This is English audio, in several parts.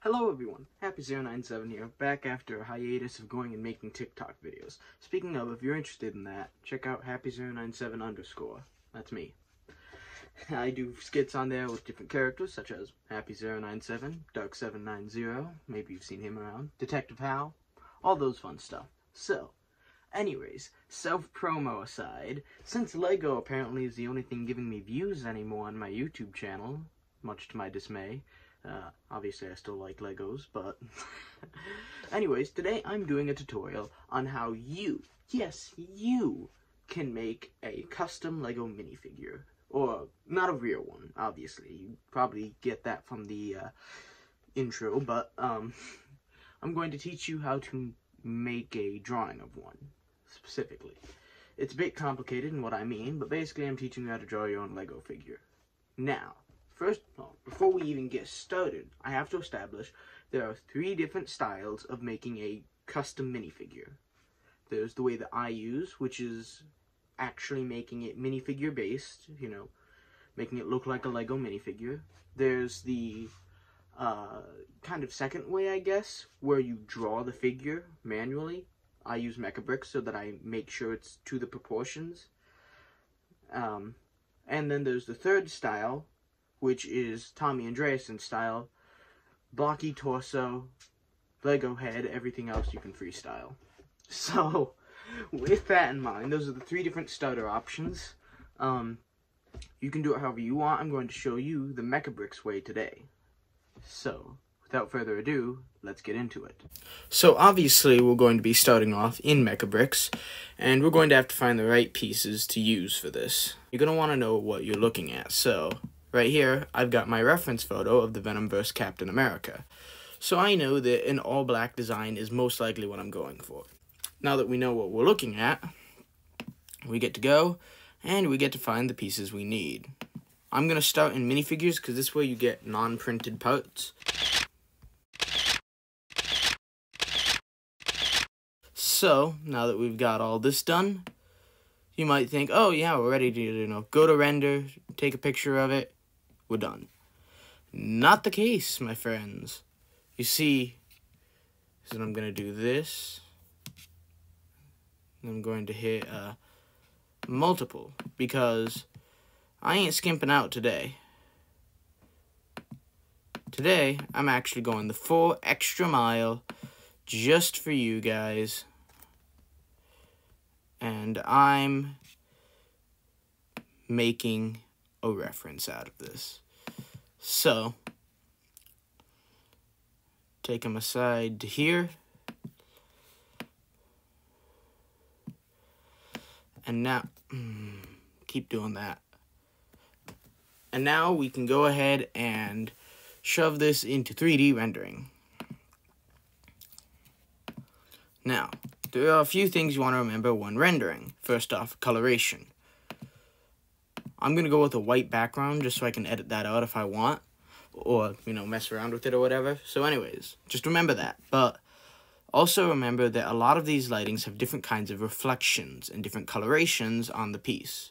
Hello everyone, Happy097 here, back after a hiatus of going and making TikTok videos. Speaking of, if you're interested in that, check out Happy097_. That's me. I do skits on there with different characters, such as Happy097, Dark790, maybe you've seen him around, Detective Hal, all those fun stuff. So, anyways, self-promo aside, since LEGO apparently is the only thing giving me views anymore on my YouTube channel, much to my dismay, obviously I still like Legos, but anyways, today I'm doing a tutorial on how you, yes, you, can make a custom Lego minifigure. Or, not a real one, obviously. You probably get that from the intro, but I'm going to teach you how to make a drawing of one, specifically. It's a bit complicated in what I mean, but basically I'm teaching you how to draw your own Lego figure. Now, before we even get started, I have to establish there are 3 different styles of making a custom minifigure. There's the way that I use, which is actually making it minifigure based, you know, making it look like a Lego minifigure. There's the kind of second way, I guess, where you draw the figure manually. I use mecha bricks so that I make sure it's to the proportions. And then there's the third style, which is Tommy Andreasen style, blocky torso, Lego head, everything else you can freestyle. So, with that in mind, those are the 3 different starter options. You can do it however you want. I'm going to show you the mecha bricks way today. So, without further ado, let's get into it. So obviously we're going to be starting off in mecha bricks, and we're going to have to find the right pieces to use for this. You're going to want to know what you're looking at, so right here, I've got my reference photo of the Venom vs. Captain America. So I know that an all-black design is most likely what I'm going for. Now that we know what we're looking at, we get to go, and we get to find the pieces we need. I'm going to start in minifigures, because this way you get non-printed parts. So, now that we've got all this done, you might think, oh yeah, we're ready to, you know, go to render, take a picture of it, we're done. Not the case, my friends. You see, so I'm going to do this. I'm going to hit multiple, because I ain't skimping out today. Today, I'm actually going the full extra mile just for you guys. And I'm making a reference out of this. So, take them aside to here. And now, keep doing that. And now we can go ahead and shove this into 3D rendering. Now, there are a few things you want to remember when rendering. First off, coloration. I'm going to go with a white background just so I can edit that out if I want. Or, you know, mess around with it or whatever. So anyways, just remember that. But also remember that a lot of these lightings have different kinds of reflections and different colorations on the piece.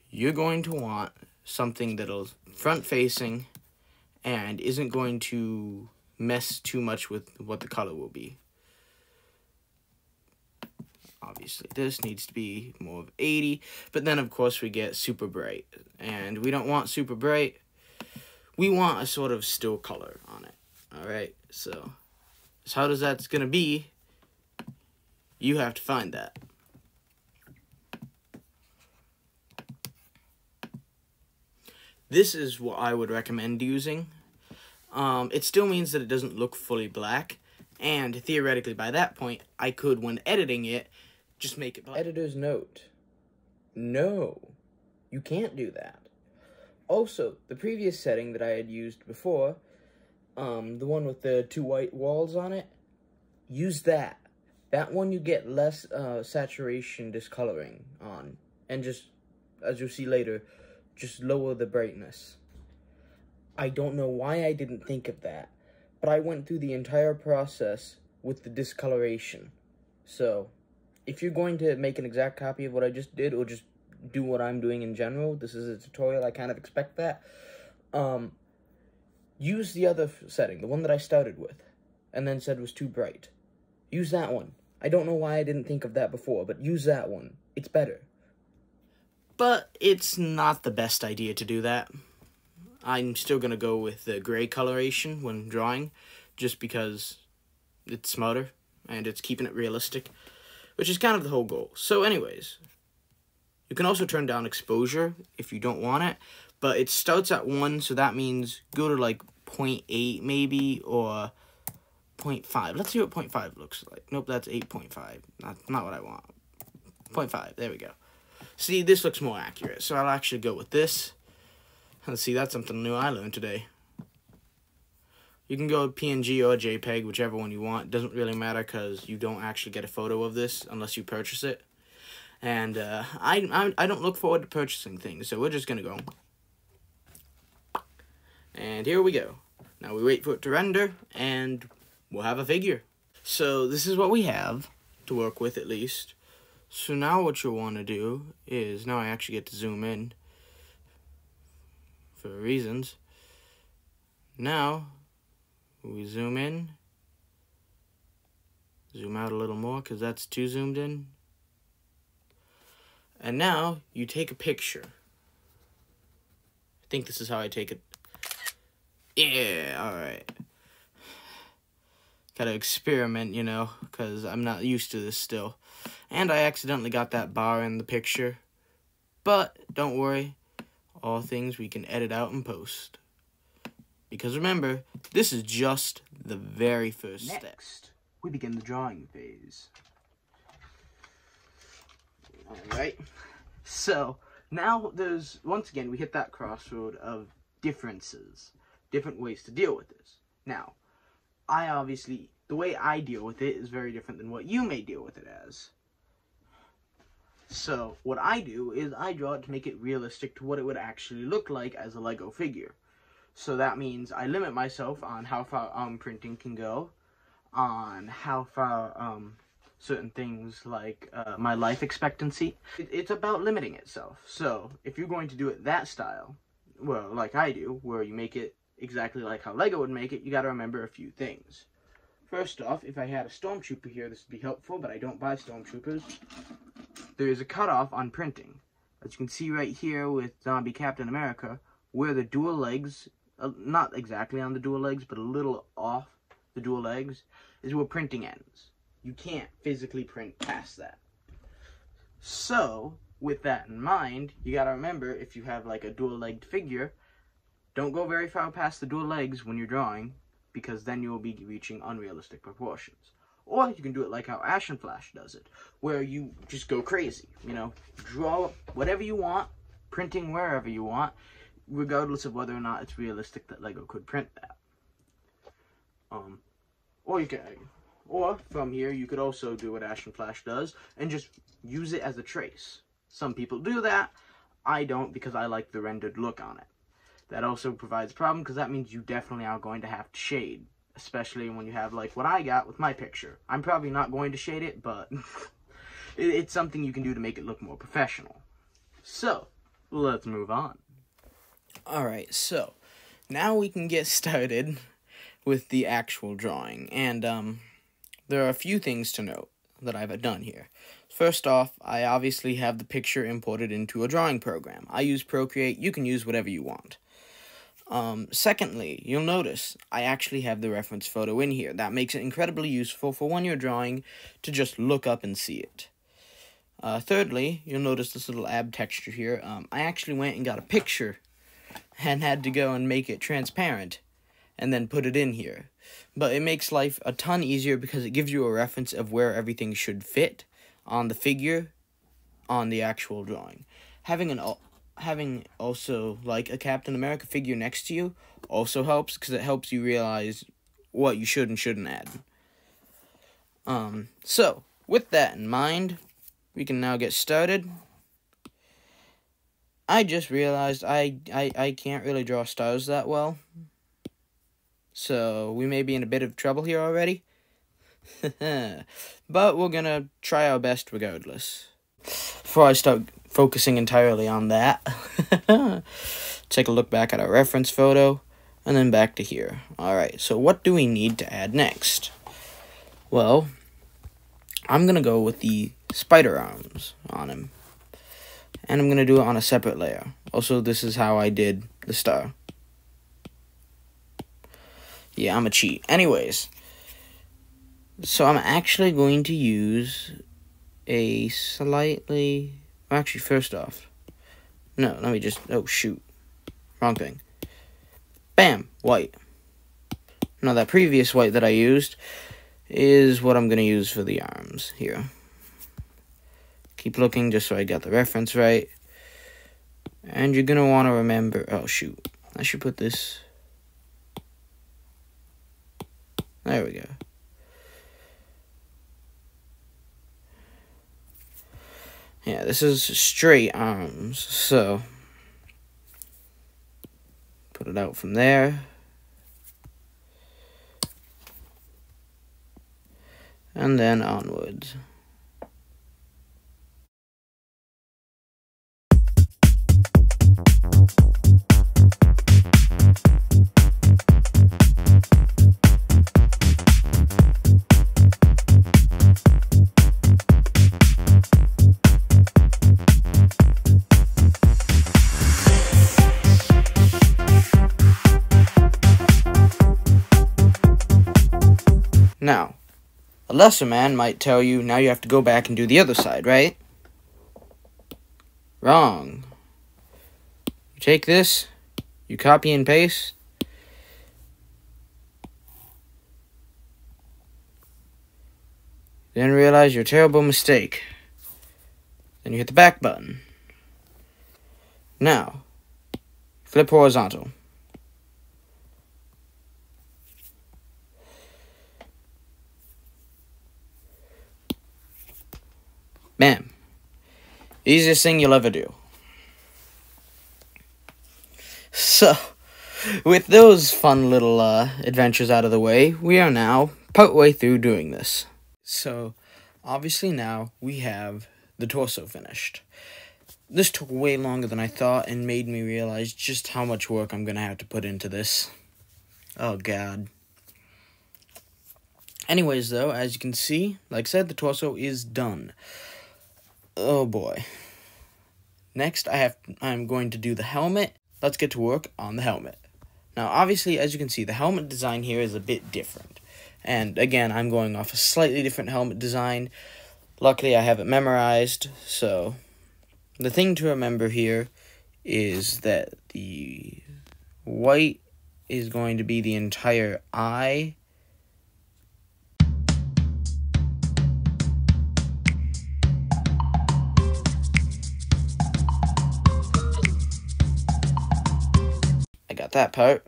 You're going to want something that'll front-facing and isn't going to mess too much with what the color will be. Obviously, this needs to be more of 80, but then, of course, we get super bright. And we don't want super bright. We want a sort of still color on it. Alright, so how does that's going to be? You have to find that. This is what I would recommend using. It still means that it doesn't look fully black, and theoretically by that point, I could, when editing it, just make it black. Editor's note. No, you can't do that. Also, the previous setting that I had used before, the one with the 2 white walls on it, use that. That one you get less saturation discoloring on, and just, as you'll see later, just lower the brightness. I don't know why I didn't think of that, but I went through the entire process with the discoloration. So, if you're going to make an exact copy of what I just did, or just do what I'm doing in general, this is a tutorial, I kind of expect that, use the other setting, the one that I started with, and then said was too bright. Use that one. I don't know why I didn't think of that before, but use that one. It's better. But it's not the best idea to do that. I'm still going to go with the gray coloration when drawing, just because it's smarter, and it's keeping it realistic, which is kind of the whole goal. So anyways, you can also turn down exposure if you don't want it, but it starts at 1, so that means go to like 0.8 maybe, or 0.5. Let's see what 0.5 looks like. Nope, that's 8.5. Not what I want. 0.5, there we go. See, this looks more accurate, so I'll actually go with this. Let's see, that's something new I learned today. You can go with PNG or JPEG, whichever one you want. Doesn't really matter because you don't actually get a photo of this unless you purchase it. And I don't look forward to purchasing things, so we're just going to go. And here we go. Now we wait for it to render, and we'll have a figure. So this is what we have to work with, at least. So now what you'll want to do is, now I actually get to zoom in for reasons. Now we zoom in, zoom out a little more because that's too zoomed in. And now you take a picture. I think this is how I take it. Yeah, alright. Gotta experiment, you know, because I'm not used to this still. And I accidentally got that bar in the picture. But don't worry, all things we can edit out and post. Because remember, this is just the very first step. Next, we begin the drawing phase. Alright, so now there's, once again, we hit that crossroad of differences. Different ways to deal with this. Now, the way I deal with it is very different than what you may deal with it as. So, what I do is I draw it to make it realistic to what it would actually look like as a Lego figure. So that means I limit myself on how far printing can go, on how far certain things like my life expectancy. It's about limiting itself. So, if you're going to do it that style, well, like I do, where you make it exactly like how Lego would make it, you gotta remember a few things. First off, if I had a Stormtrooper here, this would be helpful, but I don't buy Stormtroopers. There is a cutoff on printing. As you can see right here with Zombie Captain America, where the dual legs, not exactly on the dual legs, but a little off the dual legs, is where printing ends. You can't physically print past that. So, with that in mind, you gotta remember, if you have like a dual-legged figure, don't go very far past the dual legs when you're drawing, because then you will be reaching unrealistic proportions. Or you can do it like how Ash and Flash does it, where you just go crazy, you know, draw whatever you want, printing wherever you want, regardless of whether or not it's realistic that Lego could print that. Or from here, you could also do what Ash and Flash does, and just use it as a trace. Some people do that. I don't, because I like the rendered look on it. That also provides a problem, because that means you definitely are going to have to shade, especially when you have, like, what I got with my picture. I'm probably not going to shade it, but it's something you can do to make it look more professional. So, let's move on. Alright, so, now we can get started with the actual drawing, and, there are a few things to note that I've done here. First off, I obviously have the picture imported into a drawing program. I use Procreate. You can use whatever you want. Secondly, you'll notice I actually have the reference photo in here. That makes it incredibly useful for when you're drawing to just look up and see it. Thirdly, you'll notice this little ab texture here. I actually went and got a picture and had to go and make it transparent and then put it in here. But it makes life a ton easier because it gives you a reference of where everything should fit on the figure, on the actual drawing. Having also, like, a Captain America figure next to you also helps, because it helps you realize what you should and shouldn't add. So, with that in mind, we can now get started. I just realized I can't really draw stars that well. So, we may be in a bit of trouble here already. But we're gonna try our best regardless. Before I start focusing entirely on that, take a look back at our reference photo, and then back to here. Alright, so what do we need to add next? Well, I'm going to go with the spider arms on him. And I'm going to do it on a separate layer. Also, this is how I did the star. Yeah, I'm a cheat. Anyways, so I'm actually going to use a slightly... Actually, first off... No, let me just... Oh, shoot. Wrong thing. Bam! White. Now, that previous white that I used is what I'm going to use for the arms here. Keep looking just so I got the reference right. And you're going to want to remember... Oh, shoot. I should put this... There we go. Yeah, this is straight arms, so... Put it out from there. And then onwards. Now, a lesser man might tell you, now you have to go back and do the other side, right? Wrong. You take this, you copy and paste, then realize your terrible mistake. Then you hit the back button. Now, flip horizontal. Bam. Easiest thing you'll ever do. So, with those fun little adventures out of the way, we are now partway through doing this. So, obviously now we have the torso finished. This took way longer than I thought and made me realize just how much work I'm going to have to put into this. Oh, God. Anyways, though, as you can see, like I said, the torso is done. Oh boy. Next, I'm going to do the helmet. Let's get to work on the helmet. Now, obviously, as you can see, the helmet design here is a bit different. And again, I'm going off a slightly different helmet design. Luckily, I have it memorized. So, the thing to remember here is that the white is going to be the entire eye. That part,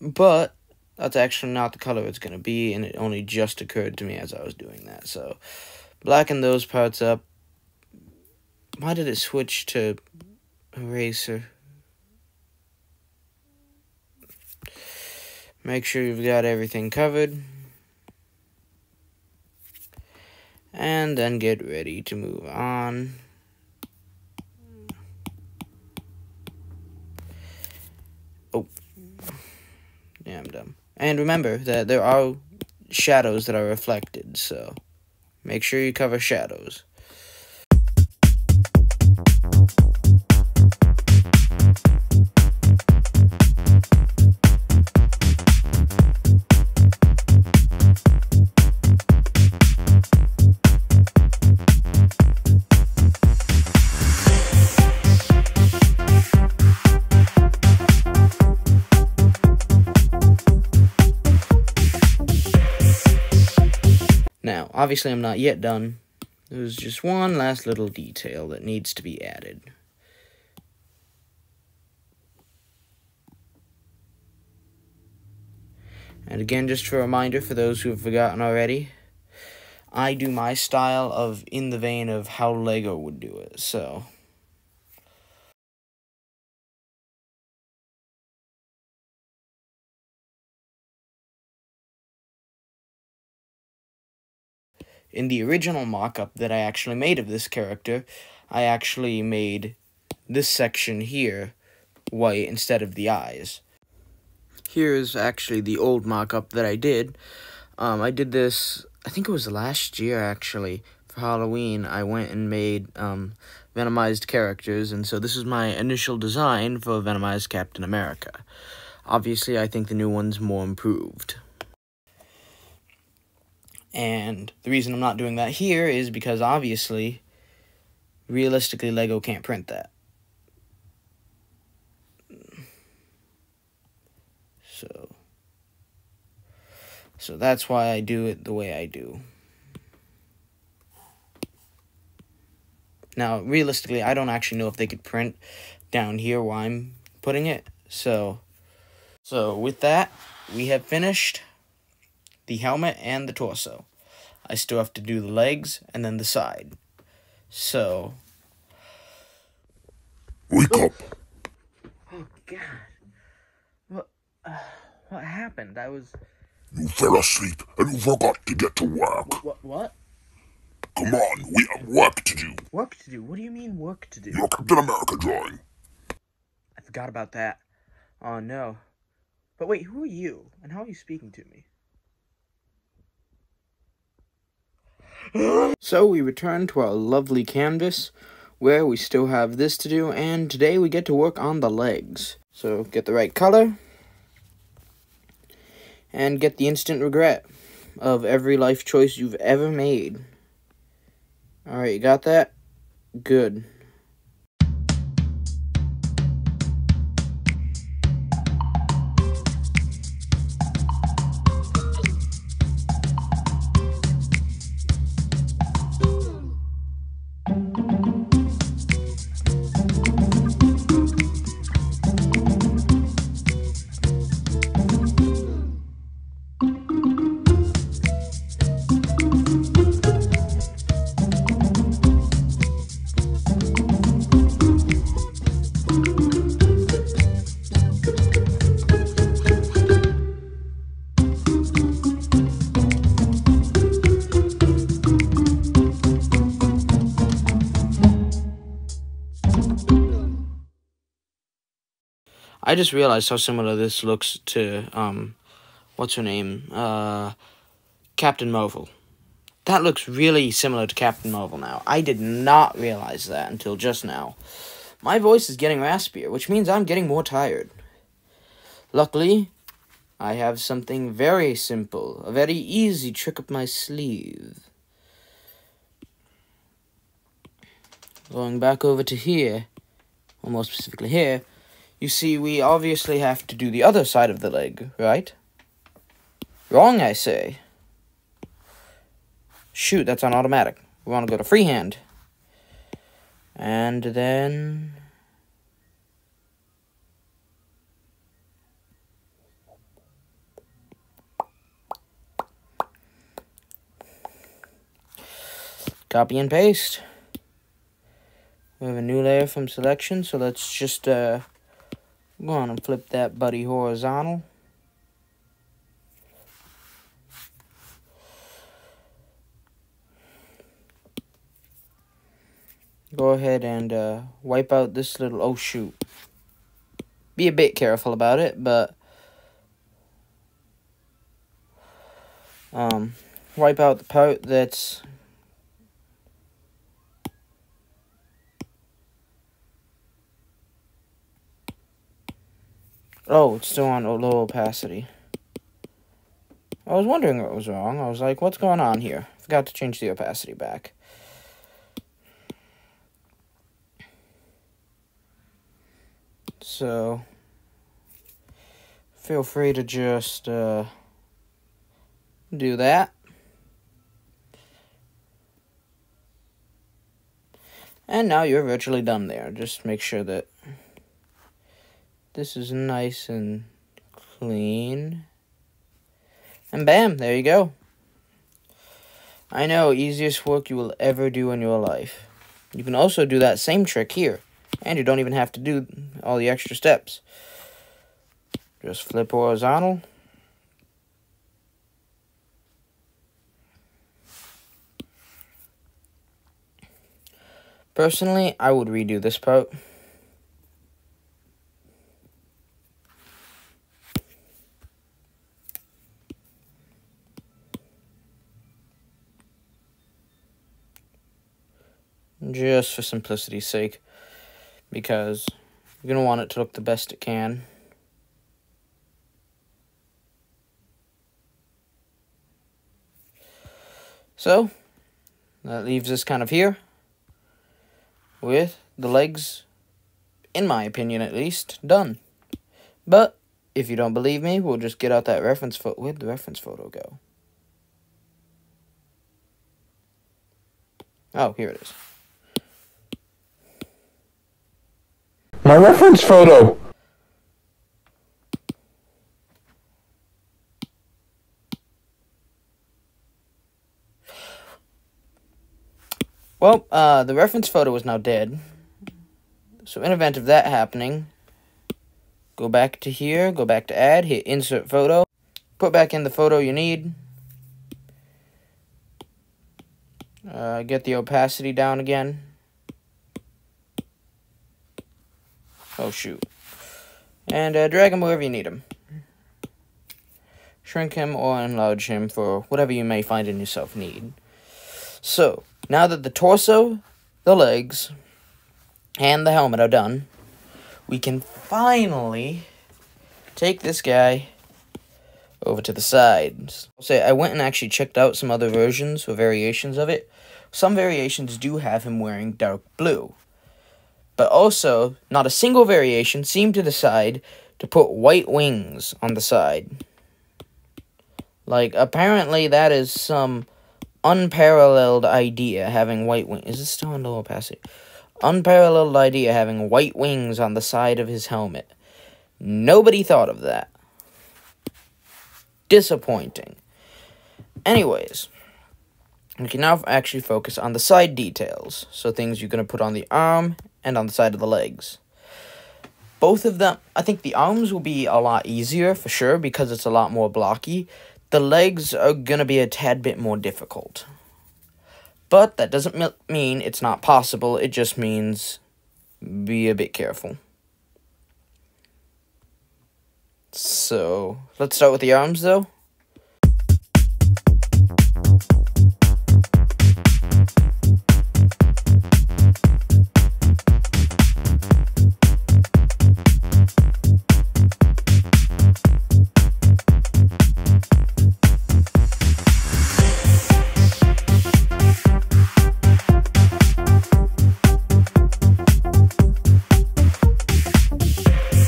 but that's actually not the color it's going to be, and it only just occurred to me as I was doing that. So, blacken those parts up. Why did it switch to eraser? Make sure you've got everything covered. And then get ready to move on. Oh. Yeah, I'm dumb. And remember that there are shadows that are reflected, so make sure you cover shadows. Now, obviously I'm not yet done. There's just one last little detail that needs to be added. And again, just a reminder for those who have forgotten already, I do my style of in the vein of how Lego would do it, so... In the original mock-up that I actually made of this character, I actually made this section here white instead of the eyes. Here is actually the old mock-up that I did. I did this, I think it was last year, actually. For Halloween, I went and made Venomized characters, and so this is my initial design for Venomized Captain America. Obviously, I think the new one's more improved. And the reason I'm not doing that here is because, obviously, realistically, LEGO can't print that. So that's why I do it the way I do. Now, realistically, I don't actually know if they could print down here where I'm putting it. So with that, we have finished the helmet and the torso. I still have to do the legs and then the side. So... Wake up! Oh, God. What happened? You fell asleep and you forgot to get to work. What? Come on, we have work to do. Work to do? What do you mean work to do? Your Captain America drawing. I forgot about that. Oh, no. But wait, who are you? And how are you speaking to me? So we return to our lovely canvas, where we still have this to do, and today we get to work on the legs. So get the right color, and get the instant regret of every life choice you've ever made. Alright, you got that? Good. I just realized how similar this looks to, what's her name? Captain Marvel. That looks really similar to Captain Marvel now. I did not realize that until just now. My voice is getting raspier, which means I'm getting more tired. Luckily, I have something very simple, a very easy trick up my sleeve. Going back over to here, or more specifically here, you see, we obviously have to do the other side of the leg, right? Wrong, I say. Shoot, that's on automatic. We want to go to freehand. And then... copy and paste. We have a new layer from selection, so let's just go on and flip that buddy horizontal. Go ahead and wipe out this little, oh shoot. Be a bit careful about it, but wipe out the part that's oh, it's still on low opacity. I was wondering what was wrong. I was like, what's going on here? Forgot to change the opacity back. So, feel free to just do that. And now you're virtually done there. Just make sure that this is nice and clean. And bam, there you go. I know, easiest work you will ever do in your life. You can also do that same trick here. And you don't even have to do all the extra steps. Just flip horizontal. Personally, I would redo this part. just for simplicity's sake, because you're going to want it to look the best it can. So, that leaves us kind of here with the legs, in my opinion at least, done. But if you don't believe me, we'll just get out that reference photo. Where'd the reference photo go? Oh, here it is. My reference photo! Well, the reference photo is now dead. So in event of that happening, go back to here, go back to add, hit insert photo, put back in the photo you need. Get the opacity down again. Oh, shoot. And drag him wherever you need him. Shrink him or enlarge him for whatever you may find in yourself need. So, now that the torso, the legs, and the helmet are done, we can finally take this guy over to the sides. I'll say I went and actually checked out some other versions or variations of it. Some variations do have him wearing dark blue. But also, not a single variation seemed to decide to put white wings on the side. Like, apparently that is some unparalleled idea, having white wings. Is this still in low opacity? Unparalleled idea, having white wings on the side of his helmet. Nobody thought of that. Disappointing. Anyways, we can now actually focus on the side details. So things you're going to put on the arm and on the side of the legs. Both of them, I think the arms will be a lot easier for sure because it's a lot more blocky. The legs are going to be a tad bit more difficult. But that doesn't mean it's not possible. It just means be a bit careful. So, let's start with the arms though.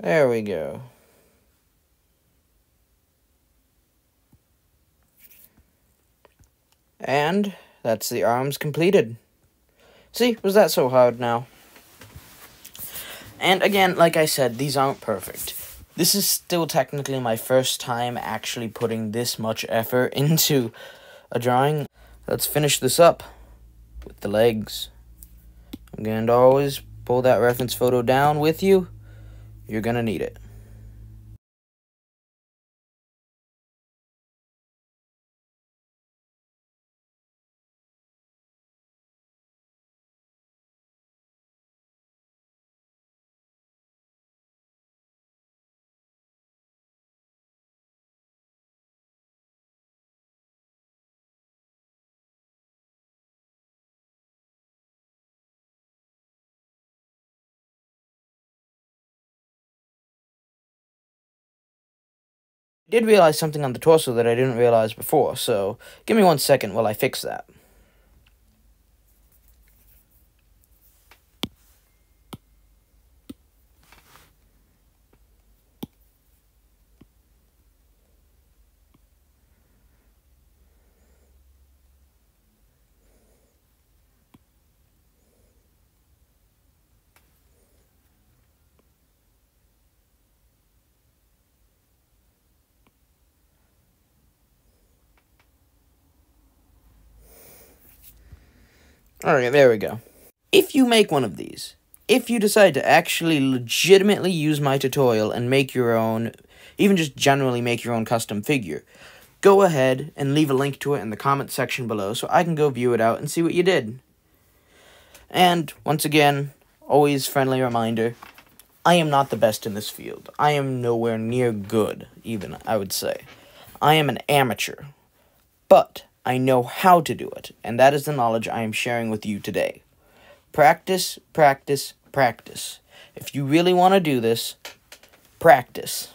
There we go. And that's the arms completed. See, was that so hard now? And again, like I said, these aren't perfect. This is still technically my first time actually putting this much effort into a drawing. Let's finish this up with the legs. I'm going to always pull that reference photo down with you. You're going to need it. I did realize something on the torso that I didn't realize before, so give me 1 second while I fix that. Alright, there we go. If you make one of these, if you decide to actually legitimately use my tutorial and make your own, even just generally make your own custom figure, go ahead and leave a link to it in the comment section below so I can go view it out and see what you did. And, once again, always friendly reminder, I am not the best in this field. I am nowhere near good, even, I would say. I am an amateur. But I know how to do it, and that is the knowledge I am sharing with you today. Practice, practice, practice. If you really want to do this, practice.